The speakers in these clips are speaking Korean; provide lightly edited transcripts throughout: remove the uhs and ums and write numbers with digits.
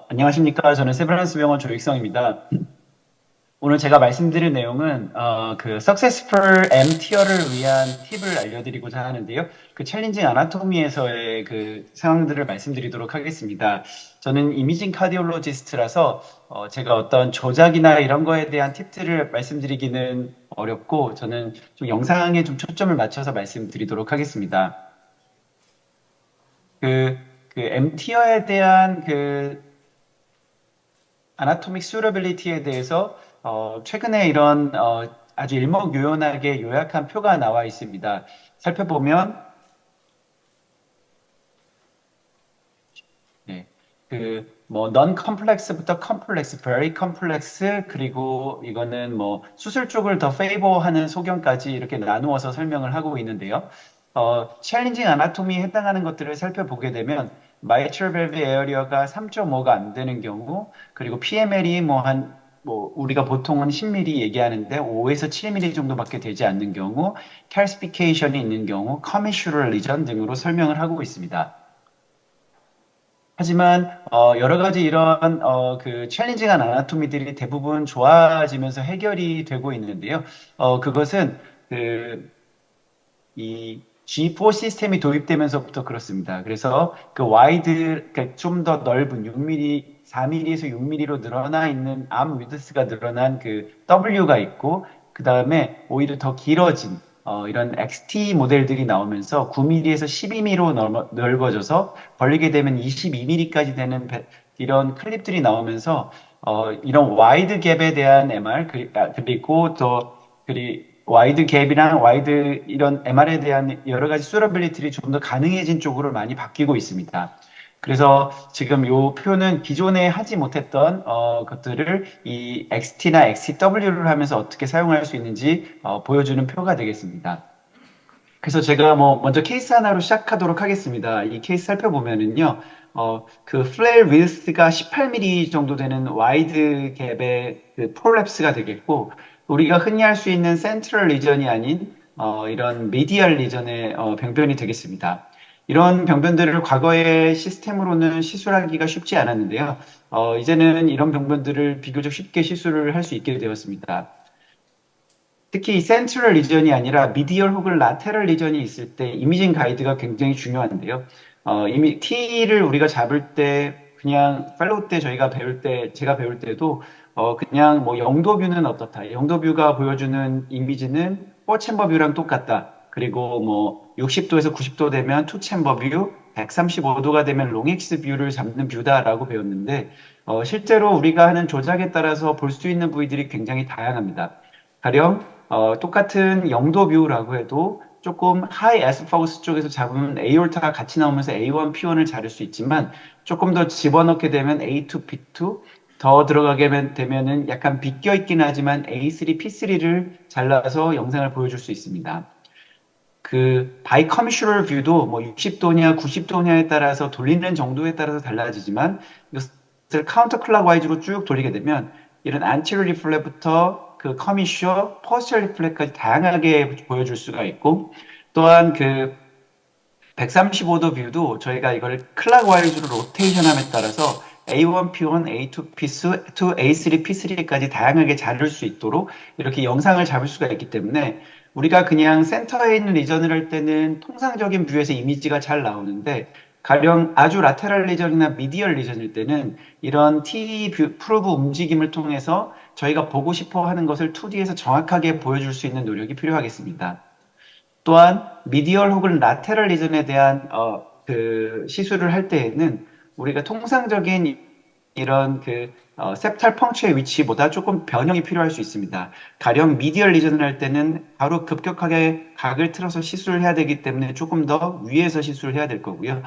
안녕하십니까. 저는 세브란스 병원 조익성입니다. 오늘 제가 말씀드릴 내용은 그 Successful M 티어를 위한 팁을 알려드리고자 하는데요. 그 챌린징 아나토미에서의 그 상황들을 말씀드리도록 하겠습니다. 저는 이미징 카디올로지스트라서 제가 어떤 조작이나 이런 거에 대한 팁들을 말씀드리기는 어렵고 저는 좀 영상에 좀 초점을 맞춰서 말씀드리도록 하겠습니다. 그, 그 M 티어에 대한 그 아나토믹 수러빌리티에 대해서 최근에 이런 아주 일목요연하게 요약한 표가 나와 있습니다. 살펴보면 네, 그뭐 non complex부터 complex, very complex 그리고 이거는 뭐 수술 쪽을 더 페이버하는 소견까지 이렇게 나누어서 설명을 하고 있는데요. 챌린징 아나토미에 해당하는 것들을 살펴보게 되면 mitral valve area가 3.5가 안 되는 경우 그리고 PML이 뭐 우리가 보통은 10mm 얘기하는데 5에서 7mm 정도밖에 되지 않는 경우, calcification이 있는 경우, commissural lesion 등으로 설명을 하고 있습니다. 하지만 여러 가지 이런 그 챌린징한 아나토미들이 대부분 좋아지면서 해결이 되고 있는데요. 그것은 그 이 G4 시스템이 도입되면서부터 그렇습니다. 그래서 그 와이드, 그러니까 좀 더 넓은 6mm, 4mm에서 6mm로 늘어나 있는 암 위드스가 늘어난 그 W가 있고, 그 다음에 오히려 더 길어진 이런 XT 모델들이 나오면서 9mm에서 12mm로 넓어져서 벌리게 되면 22mm까지 되는 이런 클립들이 나오면서 이런 와이드 갭에 대한 MR 그리고 또 와이드 갭이랑 와이드 이런 MR에 대한 여러 가지 수러빌리티를 좀 더 가능해진 쪽으로 많이 바뀌고 있습니다. 그래서 지금 이 표는 기존에 하지 못했던 것들을 이 XT나 XTW를 하면서 어떻게 사용할 수 있는지 보여주는 표가 되겠습니다. 그래서 제가 뭐 먼저 케이스 하나로 시작하도록 하겠습니다. 이 케이스 살펴보면은요, 그 플레일 위드스가 18mm 정도 되는 와이드 갭의 그 폴랩스가 되겠고, 우리가 흔히 할 수 있는 센트럴 리전이 아닌 이런 미디얼 리전의 병변이 되겠습니다. 이런 병변들을 과거의 시스템으로는 시술하기가 쉽지 않았는데요. 이제는 이런 병변들을 비교적 쉽게 시술을 할 수 있게 되었습니다. 특히 센트럴 리전이 아니라 미디얼 혹은 라테럴 리전이 있을 때 이미징 가이드가 굉장히 중요한데요. 이미 T를 우리가 잡을 때 그냥 팔로우 때 저희가 배울 때 제가 배울 때도 그냥 뭐 영도뷰는 어떻다. 영도뷰가 보여주는 이미지는 4챔버 뷰랑 똑같다. 그리고 뭐 60도에서 90도 되면 2챔버 뷰, 135도가 되면 롱엑스 뷰를 잡는 뷰다라고 배웠는데 실제로 우리가 하는 조작에 따라서 볼 수 있는 부위들이 굉장히 다양합니다. 가령 똑같은 영도 뷰라고 해도 조금 하이 에스파우스 쪽에서 잡으면 에이올타가 같이 나오면서 A1, P1을 자를 수 있지만 조금 더 집어넣게 되면 A2, P2 더 들어가게 되면은 약간 비껴 있긴 하지만 A3, P3를 잘라서 영상을 보여줄 수 있습니다. 그 바이커미슈럴 뷰도 뭐 60도냐 90도냐에 따라서 돌리는 정도에 따라서 달라지지만 이것을 카운터 클락와이즈로 쭉 돌리게 되면 이런 안티리어 리플렛부터 그 커미셔, 포스처 리플렛까지 다양하게 보여줄 수가 있고 또한 그 135도 뷰도 저희가 이걸 클락와이즈로 로테이션함에 따라서 A1, P1, A2, P2, A3, P3까지 다양하게 자를 수 있도록 이렇게 영상을 잡을 수가 있기 때문에 우리가 그냥 센터에 있는 리전을 할 때는 통상적인 뷰에서 이미지가 잘 나오는데 가령 아주 라테랄 리전이나 미디얼 리전일 때는 이런 T 뷰, 프로브 움직임을 통해서 저희가 보고 싶어 하는 것을 2D에서 정확하게 보여줄 수 있는 노력이 필요하겠습니다. 또한 미디얼 혹은 라테럴 리전에 대한 그 시술을 할 때에는 우리가 통상적인 이런 그 septal 펑처의 위치보다 조금 변형이 필요할 수 있습니다. 가령 미디얼 리전을 할 때는 바로 급격하게 각을 틀어서 시술을 해야 되기 때문에 조금 더 위에서 시술을 해야 될 거고요.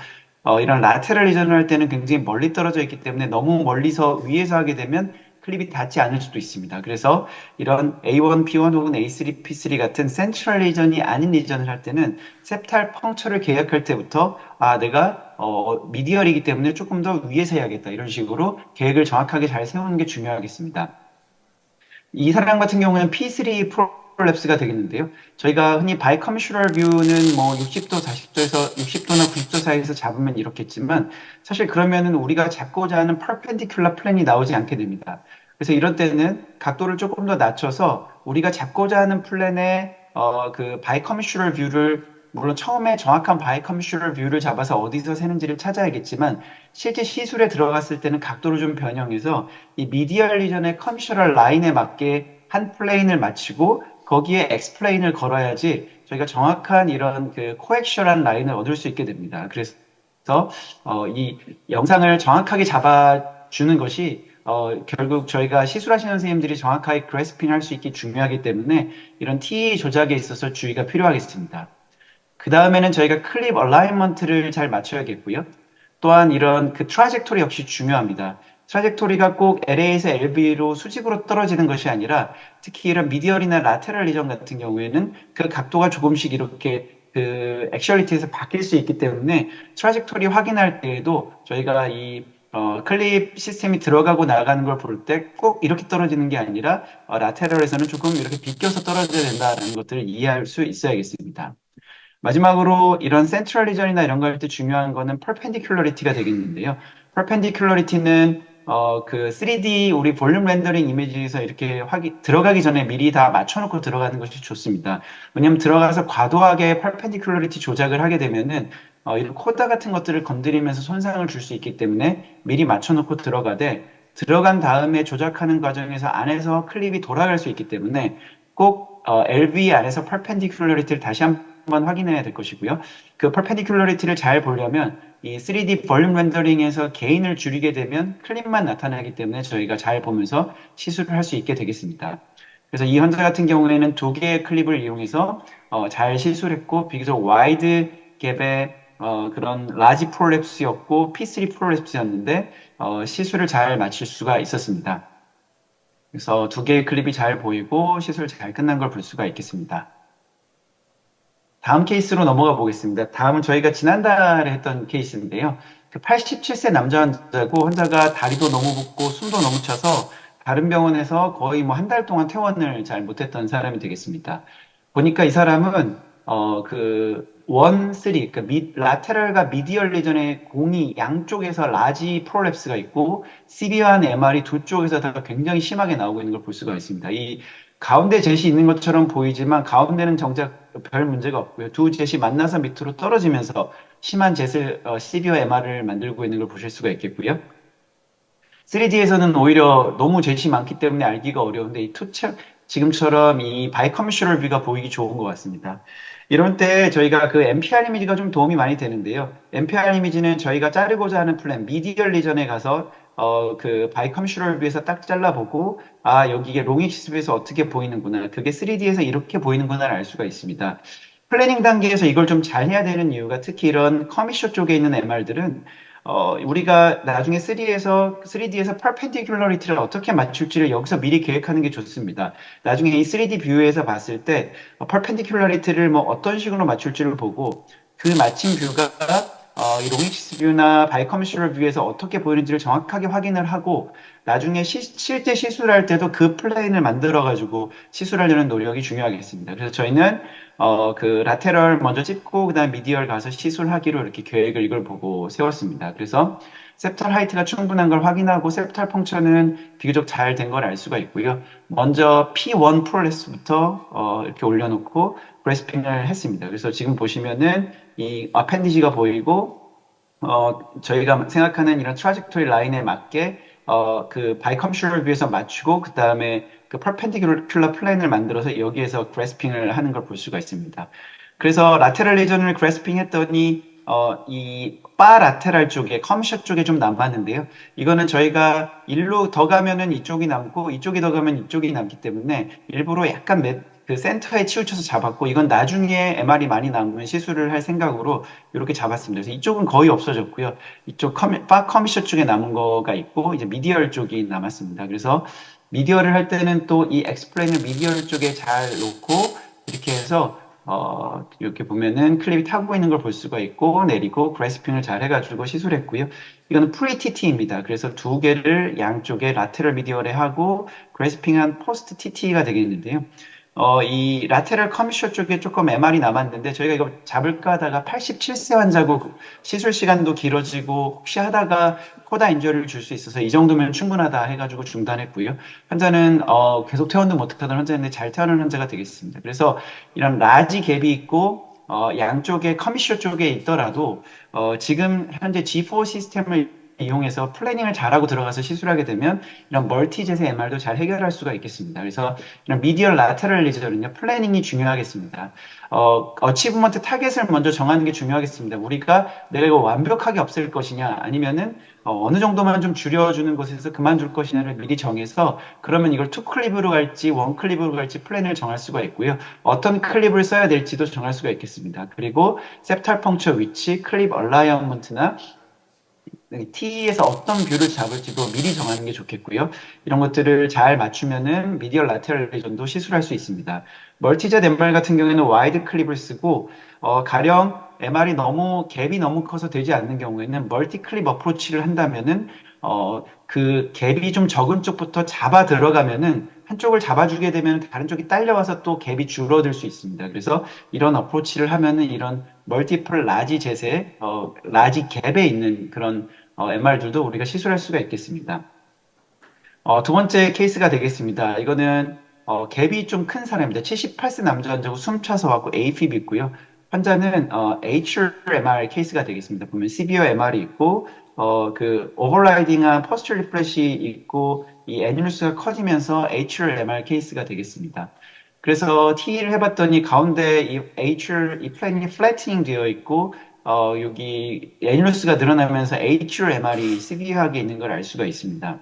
이런 라테럴 리전을 할 때는 굉장히 멀리 떨어져 있기 때문에 너무 멀리서 위에서 하게 되면 클립이 닿지 않을 수도 있습니다. 그래서 이런 A1, P1 혹은 A3, P3 같은 센트럴 리전이 아닌 리전을 할 때는 septal 펑처를 계약할 때부터 내가 미디얼이기 때문에 조금 더 위에서 해야겠다 이런 식으로 계획을 정확하게 잘 세우는 게 중요하겠습니다. 이 사람 같은 경우는 P3 프롤랩스가 되겠는데요. 저희가 흔히 바이커미슈럴 뷰는 뭐 60도, 40도에서 60도나 90도 사이에서 잡으면 이렇겠지만 사실 그러면은 우리가 잡고자 하는 perpendicular 플랜이 나오지 않게 됩니다. 그래서 이런 때는 각도를 조금 더 낮춰서 우리가 잡고자 하는 플랜의 그 바이커미슈럴 뷰를 물론 처음에 정확한 바이커미슈럴 뷰를 잡아서 어디서 새는지를 찾아야겠지만 실제 시술에 들어갔을 때는 각도를 좀 변형해서 이 미디얼 리전의 커미슈럴 라인에 맞게 한 플레인을 맞추고 거기에 X 플레인을 걸어야지 저희가 정확한 이런 그 코엑슈얼한 라인을 얻을 수 있게 됩니다. 그래서 이 영상을 정확하게 잡아주는 것이 결국 저희가 시술하시는 선생님들이 정확하게 그래스핑 할 수 있게 중요하기 때문에 이런 T 조작에 있어서 주의가 필요하겠습니다. 그 다음에는 저희가 클립 얼라이먼트를 잘 맞춰야겠고요. 또한 이런 그 트라젝토리 역시 중요합니다. 트라젝토리가 꼭 LA에서 LB로 수직으로 떨어지는 것이 아니라 특히 이런 미디얼이나 라테럴 리전 같은 경우에는 그 각도가 조금씩 이렇게 그 액츄얼리티에서 바뀔 수 있기 때문에 트라젝토리 확인할 때에도 저희가 이 클립 시스템이 들어가고 나가는 걸 볼 때 꼭 이렇게 떨어지는 게 아니라 라테럴에서는 조금 이렇게 비껴서 떨어져야 된다는 것들을 이해할 수 있어야겠습니다. 마지막으로 이런 센트럴 리전이나 이런 거 할 때 중요한 거는 perpendicularity가 되겠는데요. perpendicularity는 그 3D 우리 볼륨 렌더링 이미지에서 이렇게 들어가기 전에 미리 다 맞춰놓고 들어가는 것이 좋습니다. 왜냐하면 들어가서 과도하게 perpendicularity 조작을 하게 되면은 이런 코드 같은 것들을 건드리면서 손상을 줄 수 있기 때문에 미리 맞춰놓고 들어가되 들어간 다음에 조작하는 과정에서 안에서 클립이 돌아갈 수 있기 때문에 꼭 LV 안에서 perpendicularity를 다시 한번 확인해야 될 것이고요. 그 perpendicularity를 잘 보려면 이 3D 볼륨 렌더링에서 게인을 줄이게 되면 클립만 나타나기 때문에 저희가 잘 보면서 시술을 할 수 있게 되겠습니다. 그래서 이 환자 같은 경우에는 두 개의 클립을 이용해서 잘 시술했고 비교적 와이드 갭의 그런 라지 프롤랩스였고 P3 프롤랩스였는데 시술을 잘 마칠 수가 있었습니다. 그래서 두 개의 클립이 잘 보이고 시술 잘 끝난 걸 볼 수가 있겠습니다. 다음 케이스로 넘어가 보겠습니다. 다음은 저희가 지난달에 했던 케이스인데요. 그 87세 남자 환자고 환자가 다리도 너무 붓고 숨도 너무 차서 다른 병원에서 거의 뭐 한 달 동안 퇴원을 잘 못했던 사람이 되겠습니다. 보니까 이 사람은 원, 쓰리, 라테럴과 미디얼 리전의 공이 양쪽에서 라지 프롤랩스가 있고 CB와 MR이 두 쪽에서 다 굉장히 심하게 나오고 있는 걸 볼 수가 있습니다. 이 가운데 젯이 있는 것처럼 보이지만 가운데는 정작 별 문제가 없고요. 두 젯이 만나서 밑으로 떨어지면서 심한 젯을 CB와 MR을 만들고 있는 걸 보실 수가 있겠고요. 3D에서는 오히려 너무 젯이 많기 때문에 알기가 어려운데 이 투체 지금처럼 이 바이커미슈럴 뷰가 보이기 좋은 것 같습니다. 이럴 때 저희가 그 MPR 이미지가 좀 도움이 많이 되는데요. MPR 이미지는 저희가 자르고자 하는 플랜, 미디얼 리전에 가서 그 바이커미슈럴 뷰에서 딱 잘라보고 아 여기 이게 롱익시스 뷰에서 어떻게 보이는구나. 그게 3D에서 이렇게 보이는구나를 알 수가 있습니다. 플래닝 단계에서 이걸 좀 잘 해야 되는 이유가 특히 이런 커미쇼 쪽에 있는 MR들은 우리가 나중에 3D에서 perpendicularity를 어떻게 맞출지를 여기서 미리 계획하는 게 좋습니다. 나중에 이 3D 뷰에서 봤을 때 perpendicularity를 뭐 어떤 식으로 맞출지를 보고 그 맞춤 뷰가 이 롱익시스 뷰나 바이커미슈럴 뷰에서 어떻게 보이는지를 정확하게 확인을 하고 나중에 실제 시술할 때도 그 플레인을 만들어 가지고 시술하려는 노력이 중요하겠습니다. 그래서 저희는 그 라테럴 먼저 찍고 그다음 미디얼 가서 시술하기로 이렇게 계획을 이걸 보고 세웠습니다. 그래서 septal 하이트가 충분한 걸 확인하고 septal 펑처는 비교적 잘 된 걸 알 수가 있고요. 먼저 P1 프롤레스부터 이렇게 올려놓고 그래스핑을 했습니다. 그래서 지금 보시면은 이 아펜디지가 보이고 저희가 생각하는 이런 트라젝토리 라인에 맞게 그 바이컴퓨터 뷰에서 맞추고 그 다음에 그 퍼펜디큘러 플랜을 만들어서 여기에서 그래스핑을 하는 걸 볼 수가 있습니다. 그래서 라테럴 레전을 그래스핑 했더니 이 바 라테랄 쪽에 컴샷 쪽에 좀 남았는데요. 이거는 저희가 일로 더 가면은 이쪽이 남고 이쪽이 더 가면 이쪽이 남기 때문에 일부러 약간 그 센터에 치우쳐서 잡았고 이건 나중에 MR이 많이 나오면 시술을 할 생각으로 이렇게 잡았습니다. 그래서 이쪽은 거의 없어졌고요. 이쪽 바 커미셔 쪽에 남은 거가 있고 이제 미디얼 쪽이 남았습니다. 그래서 미디얼을 할 때는 또 이 엑스플레인을 미디얼 쪽에 잘 놓고 이렇게 해서 이렇게 보면은 클립이 타고 있는 걸 볼 수가 있고 내리고 그래스핑을 잘 해가지고 시술했고요. 이거는 프리-TT입니다. 그래서 두 개를 양쪽에 라테럴 미디얼에 하고 그래스핑한 포스트 TT가 되겠는데요. 이 라테럴 커미셔 쪽에 조금 MR이 남았는데 저희가 이거 잡을까 하다가 87세 환자고 시술 시간도 길어지고 혹시 하다가 코다 인저리를 줄 수 있어서 이 정도면 충분하다 해가지고 중단했고요. 환자는 계속 퇴원도 못하던 환자인데 잘 퇴원한 환자가 되겠습니다. 그래서 이런 라지 갭이 있고 양쪽에 커미셔 쪽에 있더라도 지금 현재 G4 시스템을 이용해서 플래닝을 잘하고 들어가서 시술하게 되면 이런 멀티 재생 MR도 잘 해결할 수가 있겠습니다. 그래서 이런 미디얼 라테럴 리저는요, 플래닝이 중요하겠습니다. 어치브먼트 타겟을 먼저 정하는 게 중요하겠습니다. 우리가 내가 이거 완벽하게 없앨 것이냐, 아니면은 어느 정도만 좀 줄여주는 곳에서 그만둘 것이냐를 미리 정해서 그러면 이걸 투 클립으로 갈지 원 클립으로 갈지 플랜을 정할 수가 있고요. 어떤 클립을 써야 될지도 정할 수가 있겠습니다. 그리고 septal 펑처 위치, 클립 얼라이먼트나 T에서 어떤 뷰를 잡을지도 미리 정하는 게 좋겠고요. 이런 것들을 잘 맞추면은 미디얼 라테럴 레전도 시술할 수 있습니다. 멀티젯 MR 같은 경우에는 와이드 클립을 쓰고 가령 MR이 너무 갭이 너무 커서 되지 않는 경우에는 멀티 클립 어프로치를 한다면은 그 갭이 좀 적은 쪽부터 잡아 들어가면은 한쪽을 잡아주게 되면 다른 쪽이 딸려와서 또 갭이 줄어들 수 있습니다. 그래서 이런 어프로치를 하면은 이런 멀티플 라지 재세, 라지 갭에 있는 그런 MR들도 우리가 시술할 수가 있겠습니다. 두 번째 케이스가 되겠습니다. 이거는 갭이 좀 큰 사람입니다. 78세 남자 환자고 숨 차서 왔고 AFib 있고요. 환자는 HMR 케이스가 되겠습니다. 보면 시비어 MR이 있고 그 오버라이딩한 퍼스츄럴 리프레시 있고 이 애뉴루스가 커지면서 HMR 케이스가 되겠습니다. 그래서 T를 해봤더니 가운데 이 이 플랜이 플래티닝 되어 있고 여기 애뉴루스가 늘어나면서 HMR이 시비어하게 있는 걸 알 수가 있습니다.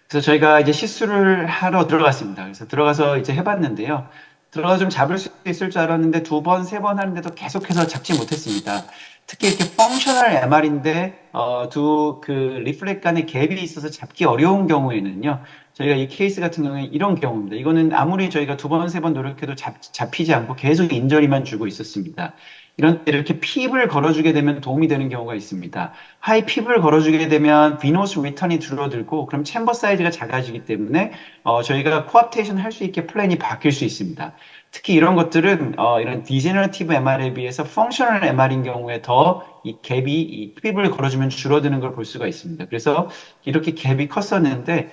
그래서 저희가 이제 시술을 하러 들어갔습니다. 그래서 들어가서 이제 해봤는데요. 들어가서 좀 잡을 수 있을 줄 알았는데 두 번, 세 번 하는데도 계속해서 잡지 못했습니다. 특히 이렇게 펑셔널 MR인데 두 그 리플렉 간의 갭이 있어서 잡기 어려운 경우에는요. 저희가 이 케이스 같은 경우에 이런 경우입니다. 이거는 아무리 저희가 두 번, 세 번 노력해도 잡히지 않고 계속 인저리만 주고 있었습니다. 이런 때 이렇게 핍을 걸어주게 되면 도움이 되는 경우가 있습니다. 하이 핍을 걸어주게 되면 비노스 리턴이 줄어들고 그럼 챔버 사이즈가 작아지기 때문에 저희가 코압테이션 할 수 있게 플랜이 바뀔 수 있습니다. 특히 이런 것들은 이런 디제너러티브 MR에 비해서 펑셔널 MR인 경우에 더 이 갭이 이 핍을 걸어주면 줄어드는 걸 볼 수가 있습니다. 그래서 이렇게 갭이 컸었는데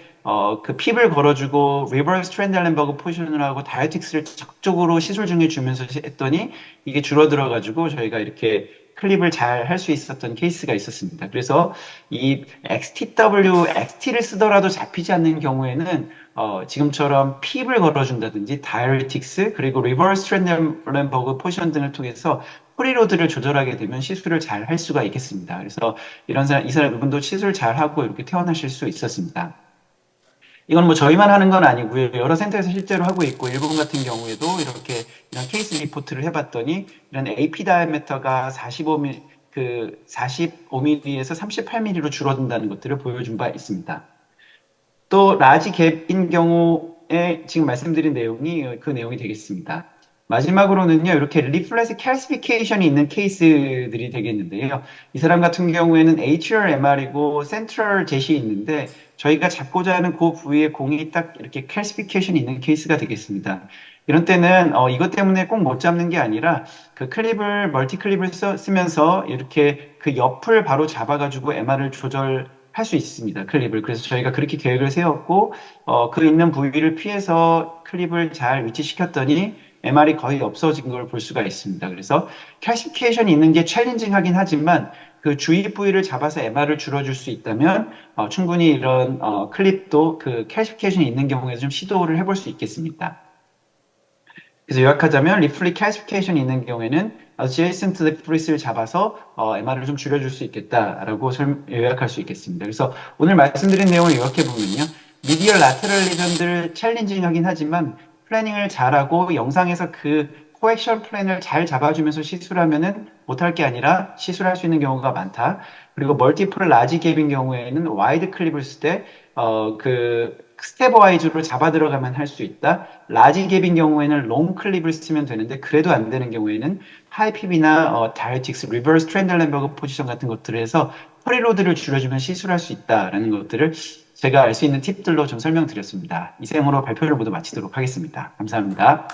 그 핍을 걸어주고 리버스 트렌델렌버그 포지션을 하고 다이어틱스를 적극적으로 시술 중에 주면서 했더니 이게 줄어들어 가지고 저희가 이렇게 클립을 잘 할 수 있었던 케이스가 있었습니다. 그래서 이 XTW, XT를 쓰더라도 잡히지 않는 경우에는 지금처럼 핍을 걸어준다든지 다이어틱스 그리고 리버스 트렌델렌버그 포지션 등을 통해서 프리로드를 조절하게 되면 시술을 잘 할 수가 있겠습니다. 그래서 이 사람분도 시술 잘 하고 이렇게 퇴원하실 수 있었습니다. 이건 뭐 저희만 하는 건 아니고요. 여러 센터에서 실제로 하고 있고, 일본 같은 경우에도 이렇게 이런 케이스 리포트를 해봤더니 이런 AP 다이아메터가 45mm, 그 45mm에서 38mm로 줄어든다는 것들을 보여준 바 있습니다. 또 라지 갭인 경우에 지금 말씀드린 내용이 그 내용이 되겠습니다. 마지막으로는요, 이렇게 리플렉스 calcification이 있는 케이스들이 되겠는데요. 이 사람 같은 경우에는 atrial MR이고 central jet이 있는데 저희가 잡고자 하는 그 부위에 공이 딱 이렇게 calcification이 있는 케이스가 되겠습니다. 이런 때는 이것 때문에 꼭 못 잡는 게 아니라 그 클립을 멀티 클립을 쓰면서 이렇게 그 옆을 바로 잡아가지고 MR을 조절할 수 있습니다. 클립을. 그래서 저희가 그렇게 계획을 세웠고 그 있는 부위를 피해서 클립을 잘 위치시켰더니 MR이 거의 없어진 걸 볼 수가 있습니다. 그래서 calcification이 있는 게 챌린징하긴 하지만 그 주위 부위를 잡아서 MR을 줄여줄 수 있다면 충분히 이런 클립도 그 calcification이 있는 경우에 좀 시도를 해볼 수 있겠습니다. 그래서 요약하자면 리플리 calcification이 있는 경우에는 adjacent 리플리스를 잡아서 MR을 좀 줄여줄 수 있겠다라고 요약할 수 있겠습니다. 그래서 오늘 말씀드린 내용을 요약해 보면요. 미디얼 라테럴 리전들 챌린징하긴 하지만 플래닝을 잘하고 영상에서 그 코액션 플랜을 잘 잡아주면서 시술하면은 못할 게 아니라 시술할 수 있는 경우가 많다. 그리고 멀티플 라지 갭인 경우에는 와이드 클립을 쓸 때, 스텝 와이즈로 잡아 들어가면 할 수 있다. 라지 갭인 경우에는 롱 클립을 쓰면 되는데 그래도 안 되는 경우에는 하이 핍이나 다이어틱스, 리버스 트렌들렌버그 포지션 같은 것들을 해서 허리로드를 줄여주면 시술할 수 있다라는 것들을 제가 알 수 있는 팁들로 좀 설명드렸습니다. 이상으로 발표를 모두 마치도록 하겠습니다. 감사합니다.